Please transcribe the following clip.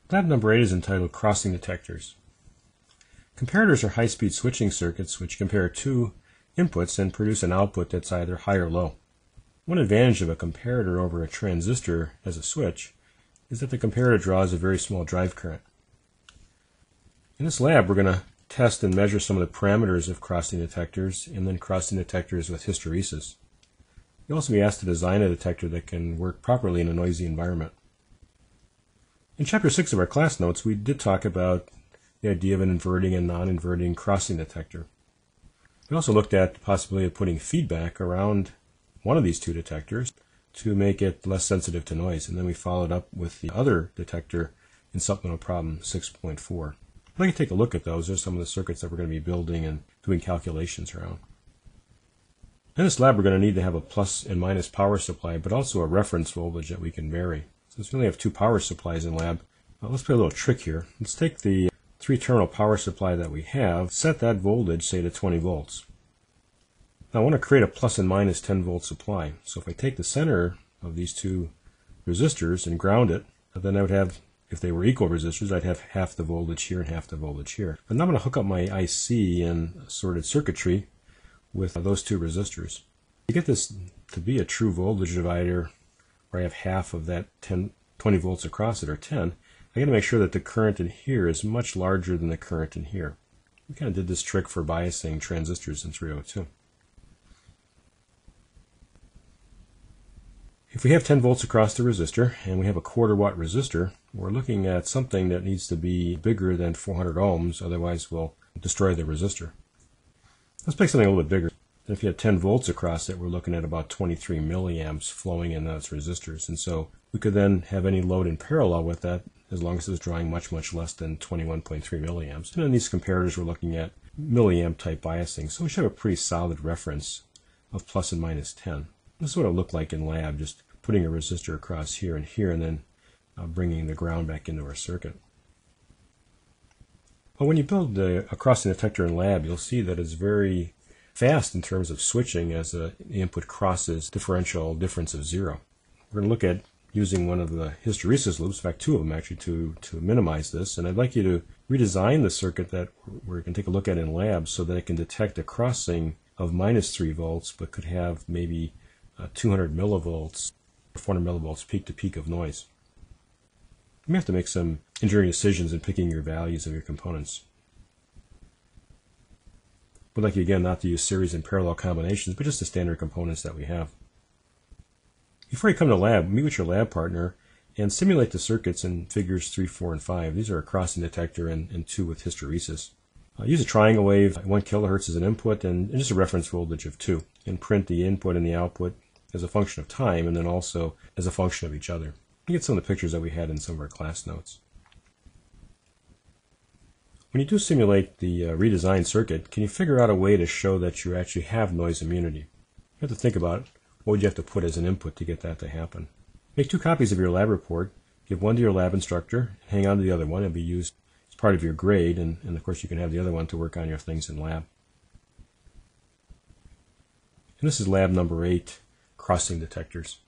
Lab number 8 is entitled Crossing Detectors. Comparators are high-speed switching circuits which compare two inputs and produce an output that's either high or low. One advantage of a comparator over a transistor as a switch is that the comparator draws a very small drive current. In this lab, we're going to test and measure some of the parameters of crossing detectors and then crossing detectors with hysteresis. You'll also be asked to design a detector that can work properly in a noisy environment. In Chapter 6 of our class notes, we did talk about the idea of an inverting and non-inverting crossing detector. We also looked at the possibility of putting feedback around one of these two detectors to make it less sensitive to noise, and then we followed up with the other detector in supplemental problem 6.4. I'd like to take a look at those. There's some of the circuits that we're going to be building and doing calculations around. In this lab, we're going to need to have a plus and minus power supply, but also a reference voltage that we can vary. Since we only have two power supplies in lab, let's play a little trick here. Let's take the three-terminal power supply that we have, set that voltage, say, to 20 volts. Now I want to create a plus and minus 10 volt supply. So if I take the center of these two resistors and ground it, then I would have, if they were equal resistors, I'd have half the voltage here and half the voltage here. And I'm going to hook up my IC and sorted circuitry with those two resistors. To get this to be a true voltage divider, where I have half of that 20 volts across it, or 10, I got to make sure that the current in here is much larger than the current in here. We kind of did this trick for biasing transistors in 302. If we have 10 volts across the resistor and we have a quarter watt resistor, we're looking at something that needs to be bigger than 400 ohms, otherwise we'll destroy the resistor. Let's make something a little bit bigger. If you have 10 volts across it, we're looking at about 23 milliamps flowing in those resistors. And so we could then have any load in parallel with that as long as it's drawing much, much less than 21.3 milliamps. And in these comparators, we're looking at milliamp type biasing. So we should have a pretty solid reference of plus and minus 10. This is what it looked like in lab, just putting a resistor across here, and then bringing the ground back into our circuit. But when you build a crossing detector in lab, you'll see that it's very fast in terms of switching as the input crosses differential difference of 0. We're going to look at using one of the hysteresis loops, in fact two of them actually, to minimize this. And I'd like you to redesign the circuit that we're going to take a look at in lab so that it can detect a crossing of minus 3 volts, but could have maybe 200 millivolts, 400 millivolts peak to peak of noise. You may have to make some engineering decisions in picking your values of your components. We'd like you again not to use series and parallel combinations, but just the standard components that we have. Before you come to lab, meet with your lab partner and simulate the circuits in figures 3, 4, and 5. These are a crossing detector and 2 with hysteresis. Use a triangle wave, 1 kilohertz as an input, and just a reference voltage of 2. And print the input and the output as a function of time, and then also as a function of each other. You get some of the pictures that we had in some of our class notes. When you do simulate the redesigned circuit, can you figure out a way to show that you actually have noise immunity? You have to think about what would you have to put as an input to get that to happen. Make 2 copies of your lab report, give one to your lab instructor, hang on to the other one, and be used as part of your grade, and of course you can have the other one to work on your things in lab. And this is lab number 8, crossing detectors.